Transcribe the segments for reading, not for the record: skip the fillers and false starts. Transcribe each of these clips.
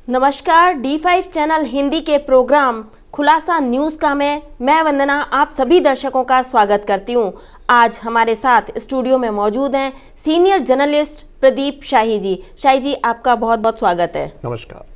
नमस्कार, D5 channel Hindi के programme खुलासा न्यूज़ का मैं वंदना आप सभी दर्शकों का स्वागत करती हूं। आज हमारे साथ स्टूडियो में मौजूद हैं सीनियर जर्नलिस्ट प्रदीप शाही जी। शाही जी, आपका बहुत बहुत स्वागत है। नमस्कार।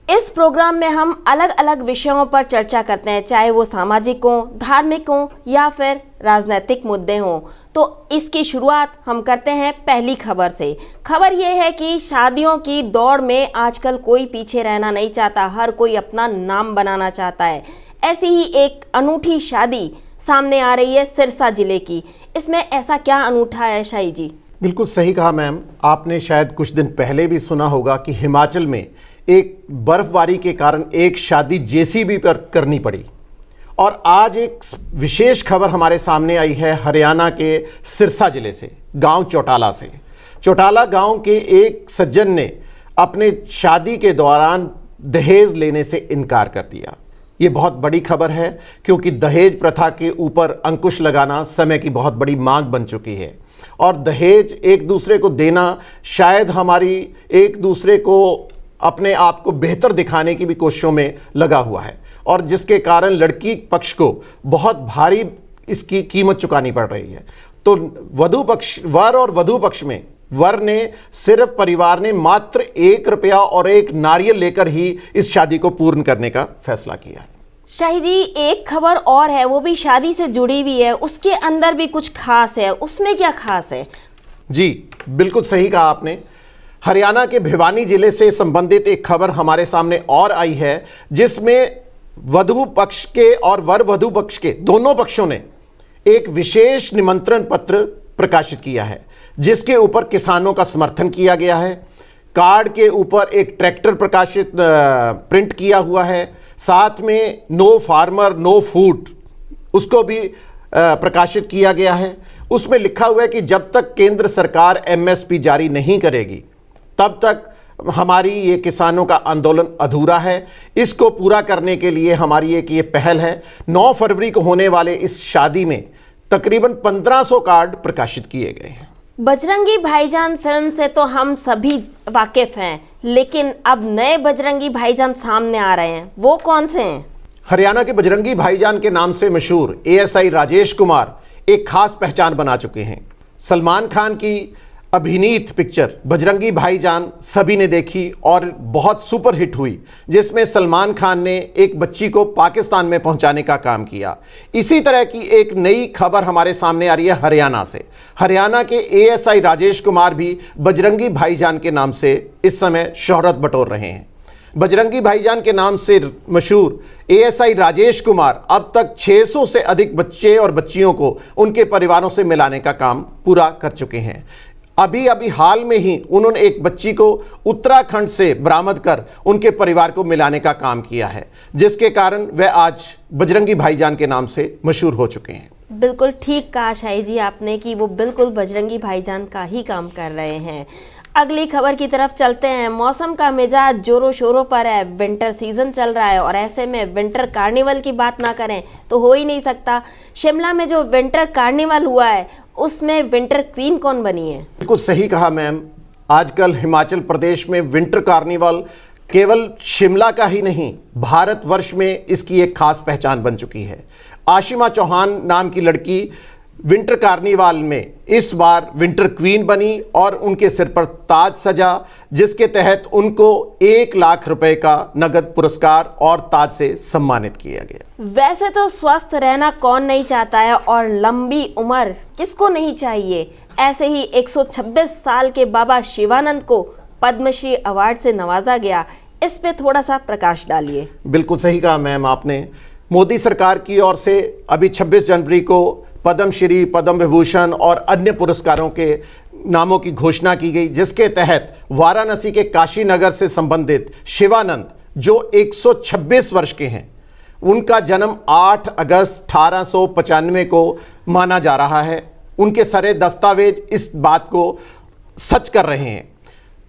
इस प्रोग्राम में हम अलग अलग विषयों पर चर्चा करते हैं, चाहे वो सामाजिक हो, धार्मिक हो या फिर राजनीतिक मुद्दे हों। तो इसकी शुरुआत हम करते हैं पहली खबर से। खबर ये है कि शादियों की दौड़ में आजकल कोई पीछे रहना नहीं चाहता, हर कोई अपना नाम बनाना चाहता है। ऐसी ही एक अनूठी शादी सामने आ रही है सिरसा जिले की। इसमें ऐसा क्या अनूठा है शाही जी? बिल्कुल सही कहा मैम। आपने शायद कुछ दिन पहले भी सुना होगा कि हिमाचल में एक बर्फबारी के कारण एक शादी जेसीबी पर करनी पड़ी। और आज एक विशेष खबर हमारे सामने आई है हरियाणा के सिरसा जिले से, गांव चौटाला से। चौटाला गांव के एक सज्जन ने अपने शादी के दौरान दहेज लेने से इनकार कर दिया। ये बहुत बड़ी खबर है क्योंकि दहेज प्रथा के ऊपर अंकुश लगाना समय की बहुत बड़ी मांग बन चुकी है। और दहेज एक दूसरे को देना शायद हमारी एक दूसरे को अपने आप को बेहतर दिखाने की भी कोशिशों में लगा हुआ है, और जिसके कारण लड़की पक्ष को बहुत भारी इसकी कीमत चुकानी पड़ रही है। तो वर और वधू पक्ष में वर ने सिर्फ परिवार ने मात्र 1 रुपया और 1 नारियल लेकर ही इस शादी को पूर्ण करने का फैसला किया है। शाही जी, एक खबर और है, वो भी शादी से जुड़ी हुई है, उसके अंदर भी कुछ खास है। उसमें क्या खास है? जी बिल्कुल सही कहा आपने। हरियाणा के भिवानी जिले से संबंधित एक खबर हमारे सामने और आई है, जिसमें वधू पक्ष के और वर वधू पक्ष के दोनों पक्षों ने एक विशेष निमंत्रण पत्र प्रकाशित किया है, जिसके ऊपर किसानों का समर्थन किया गया है। कार्ड के ऊपर एक ट्रैक्टर प्रकाशित प्रिंट किया हुआ है, साथ में नो फार्मर नो फूड उसको भी प्रकाशित किया गया है। उसमें लिखा हुआ है कि जब तक केंद्र सरकार एमएसपी जारी नहीं करेगी तब तक हमारी ये किसानों का आंदोलन अधूरा है। इसको पूरा करने के लिए हमारी एक ये पहल है। 9 फरवरी को होने वाले इस शादी में तकरीबन 1500 कार्ड प्रकाशित किए गए हैं। बजरंगी भाईजान फिल्म से तो हम सभी वाकिफ हैं, लेकिन अब नए बजरंगी भाईजान सामने आ रहे हैं। वो कौन से हैं? हरियाणा के बजरंगी भाईजान के नाम से मशहूर एएसआई राजेश कुमार एक खास पहचान बना चुके हैं। सलमान खान की अभिनीत पिक्चर बजरंगी भाईजान सभी ने देखी और बहुत सुपर हिट हुई, जिसमें सलमान खान ने एक बच्ची को पाकिस्तान में पहुंचाने का काम किया। इसी तरह की एक नई खबर हमारे सामने आ रही है हरियाणा से। हरियाणा के एएसआई राजेश कुमार भी बजरंगी भाईजान के नाम से इस समय शोहरत बटोर रहे हैं। बजरंगी भाईजान के नाम से मशहूर एएसआई राजेश कुमार अब तक 600 से अधिक बच्चे और बच्चियों को उनके परिवारों से मिलाने का काम पूरा कर चुके हैं। अभी हाल में ही उन्होंने एक बच्ची को उत्तराखंड से बरामद कर उनके परिवार को मिलाने का काम किया है, जिसके कारण वह आज बजरंगी भाईजान के नाम से मशहूर हो चुके हैं। बिल्कुल ठीक कहा शाही जी आपने कि वो बिल्कुल बजरंगी भाईजान का ही काम कर रहे हैं। अगली खबर की तरफ चलते हैं। मौसम का मिजाज जोरों शोरों पर है, विंटर सीजन चल रहा है और ऐसे में विंटर कार्निवल की बात ना करें तो हो ही नहीं सकता। शिमला में जो विंटर कार्निवल हुआ है उसमें विंटर क्वीन कौन बनी है? बिल्कुल सही कहा मैम। आजकल हिमाचल प्रदेश में विंटर कार्निवल केवल शिमला का ही नहीं, भारतवर्ष में इसकी एक खास पहचान बन चुकी है। आशिमा चौहान नाम की लड़की विंटर कार्निवाल में इस बार विंटर क्वीन बनी और उनके सिर पर ताज सजा, जिसके तहत उनको 1 लाख रुपए का नगद पुरस्कार और ताज से सम्मानित किया गया। वैसे तो स्वस्थ रहना कौन नहीं चाहता है और लंबी उम्र किसको नहीं चाहिए। ऐसे ही 126 साल के बाबा शिवानंद को पद्मश्री अवार्ड से नवाजा गया। इस पे थोड़ा सा प्रकाश डालिए। बिल्कुल सही कहा मैम आपने। मोदी सरकार की ओर से अभी 26 जनवरी को पद्मश्री, पद्म विभूषण और अन्य पुरस्कारों के नामों की घोषणा की गई, जिसके तहत वाराणसी के काशी नगर से संबंधित शिवानंद जो 126 वर्ष के हैं, उनका जन्म 8 अगस्त 1895 को माना जा रहा है। उनके सारे दस्तावेज इस बात को सच कर रहे हैं।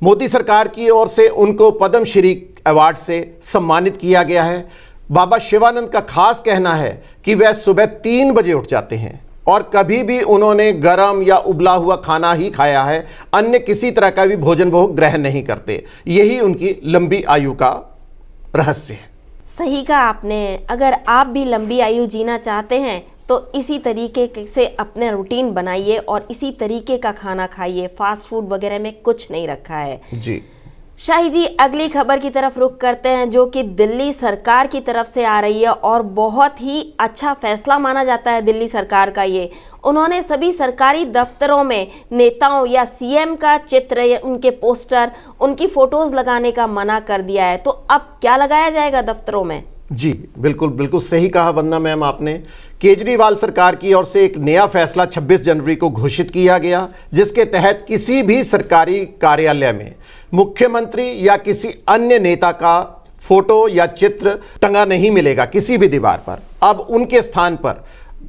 मोदी सरकार की ओर से उनको पद्मश्री अवार्ड से सम्मानित किया गया है। बाबा शिवानंद का खास कहना है कि वह सुबह 3 बजे उठ जाते हैं और कभी भी उन्होंने गरम या उबला हुआ खाना ही खाया है, अन्य किसी तरह का भी भोजन वो ग्रहण नहीं करते। यही उनकी लंबी आयु का रहस्य है। सही कहा आपने। अगर आप भी लंबी आयु जीना चाहते हैं तो इसी तरीके से अपने रूटीन बनाइए और इसी तरीके का खाना खाइए। फास्ट फूड वगैरह में कुछ नहीं रखा है। जी शाही जी, अगली खबर की तरफ रुख करते हैं जो कि दिल्ली सरकार की तरफ से आ रही है और बहुत ही अच्छा फैसला माना जाता है दिल्ली सरकार का ये। उन्होंने सभी सरकारी दफ्तरों में नेताओं या सीएम का चित्र या उनके पोस्टर, उनकी फोटोज लगाने का मना कर दिया है। तो अब क्या लगाया जाएगा दफ्तरों में? जी बिल्कुल बिल्कुल सही कहा वंदना मैम आपने। केजरीवाल सरकार की ओर से एक नया फैसला 26 जनवरी को घोषित किया गया, जिसके तहत किसी भी सरकारी कार्यालय में मुख्यमंत्री या किसी अन्य नेता का फोटो या चित्र टंगा नहीं मिलेगा किसी भी दीवार पर। अब उनके स्थान पर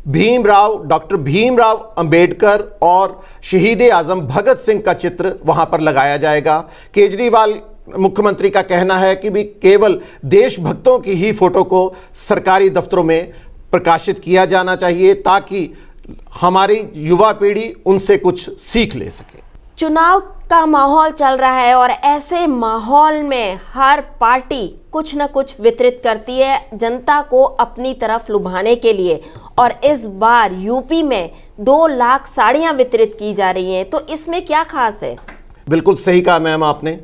डॉक्टर भीमराव अंबेडकर और शहीद आजम भगत सिंह का चित्र वहां पर लगाया जाएगा। केजरीवाल मुख्यमंत्री का कहना है कि भी केवल देशभक्तों की ही फोटो को सरकारी दफ्तरों में प्रकाशित किया जाना चाहिए, ताकि हमारी युवा पीढ़ी उनसे कुछ सीख ले सके। चुनाव का माहौल चल रहा है और ऐसे माहौल में हर पार्टी कुछ न कुछ वितरित करती है जनता को अपनी तरफ लुभाने के लिए। और इस बार यूपी में 2 लाख साड़ियां वितरित की जा रही हैं। तो इसमें क्या खास है? बिल्कुल सही कहा मैम आपने।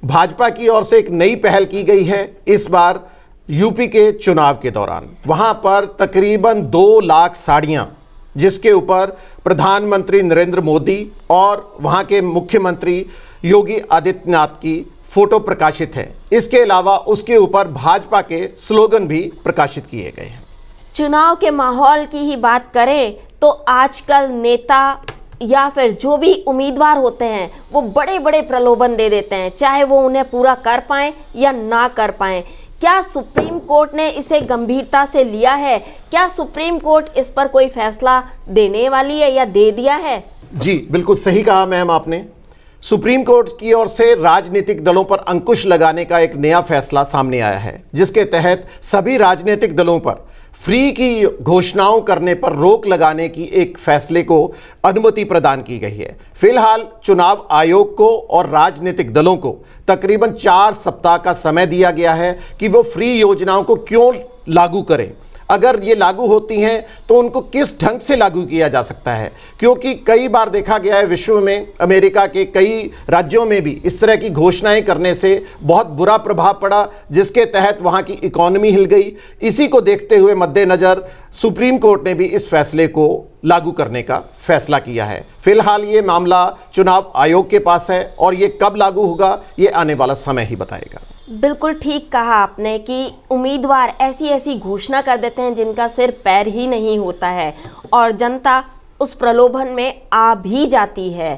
भाजपा की ओर से एक नई पहल की गई है इस बार यूपी के चुनाव के दौरान। वहां पर तकरीबन 2 लाख साड़ियां, जिसके ऊपर प्रधानमंत्री नरेंद्र मोदी और वहां के मुख्यमंत्री योगी आदित्यनाथ की फोटो प्रकाशित है। इसके अलावा उसके ऊपर भाजपा के स्लोगन भी प्रकाशित किए गए हैं। चुनाव के माहौल की ही बात करें तो आजकल नेता या फिर जो भी उम्मीदवार होते हैं वो बड़े बड़े प्रलोभन दे देते हैं, चाहे वो उन्हें पूरा कर पाएं या ना कर पाएं। क्या सुप्रीम कोर्ट ने इसे गंभीरता से लिया है? क्या सुप्रीम कोर्ट इस पर कोई फैसला देने वाली है या दे दिया है? जी बिल्कुल सही कहा मैम आपने। सुप्रीम कोर्ट की ओर से राजनीतिक दलों पर अंकुश लगाने का एक नया फैसला सामने आया है, जिसके तहत सभी राजनीतिक दलों पर फ्री की घोषणाओं करने पर रोक लगाने की एक फैसले को अनुमति प्रदान की गई है। फिलहाल चुनाव आयोग को और राजनीतिक दलों को तकरीबन 4 सप्ताह का समय दिया गया है कि वो फ्री योजनाओं को क्यों लागू करें। अगर ये लागू होती हैं तो उनको किस ढंग से लागू किया जा सकता है, क्योंकि कई बार देखा गया है विश्व में, अमेरिका के कई राज्यों में भी इस तरह की घोषणाएं करने से बहुत बुरा प्रभाव पड़ा, जिसके तहत वहां की इकोनॉमी हिल गई। इसी को देखते हुए मद्देनजर सुप्रीम कोर्ट ने भी इस फैसले को लागू करने का फैसला किया है। फिलहाल ये मामला चुनाव आयोग के पास है और ये कब लागू होगा ये आने वाला समय ही बताएगा। बिल्कुल ठीक कहा आपने कि उम्मीदवार ऐसी ऐसी घोषणा कर देते हैं जिनका सिर पैर ही नहीं होता है और जनता उस प्रलोभन में आ भी जाती है।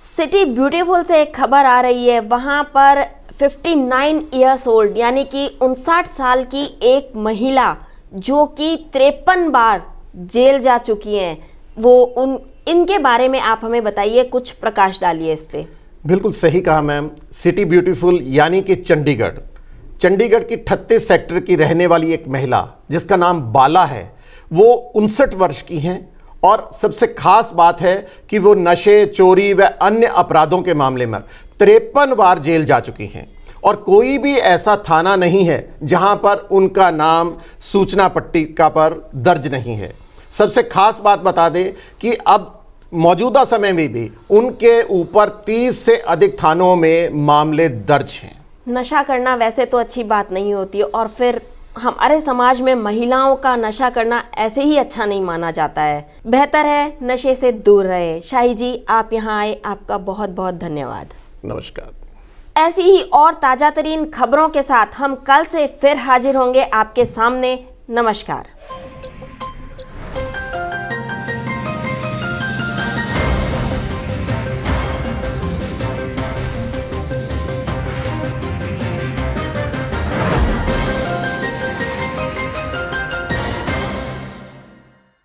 सिटी ब्यूटीफुल से एक खबर आ रही है। वहाँ पर 59 ईयर्स ओल्ड यानी कि 59 साल की एक महिला जो कि 53 बार जेल जा चुकी हैं, वो इनके बारे में आप हमें बताइए, कुछ प्रकाश डालिए इस पे। बिल्कुल सही कहा मैम। सिटी ब्यूटीफुल यानी कि चंडीगढ़ की 38 सेक्टर की रहने वाली एक महिला जिसका नाम बाला है, वो 59 वर्ष की हैं और सबसे खास बात है कि वो नशे, चोरी व अन्य अपराधों के मामले में 53 बार जेल जा चुकी हैं और कोई भी ऐसा थाना नहीं है जहां पर उनका नाम सूचना पट्टिका पर दर्ज नहीं है। सबसे खास बात बता दें कि अब मौजूदा समय में भी उनके ऊपर 30 से अधिक थानों में मामले दर्ज हैं। नशा करना वैसे तो अच्छी बात नहीं होती और फिर हमारे समाज में महिलाओं का नशा करना ऐसे ही अच्छा नहीं माना जाता है। बेहतर है नशे से दूर रहे। शाही जी, आप यहाँ आए, आपका बहुत बहुत धन्यवाद। नमस्कार। ऐसी ही और ताज़ा तरीन खबरों के साथ हम कल से फिर हाजिर होंगे आपके सामने। नमस्कार।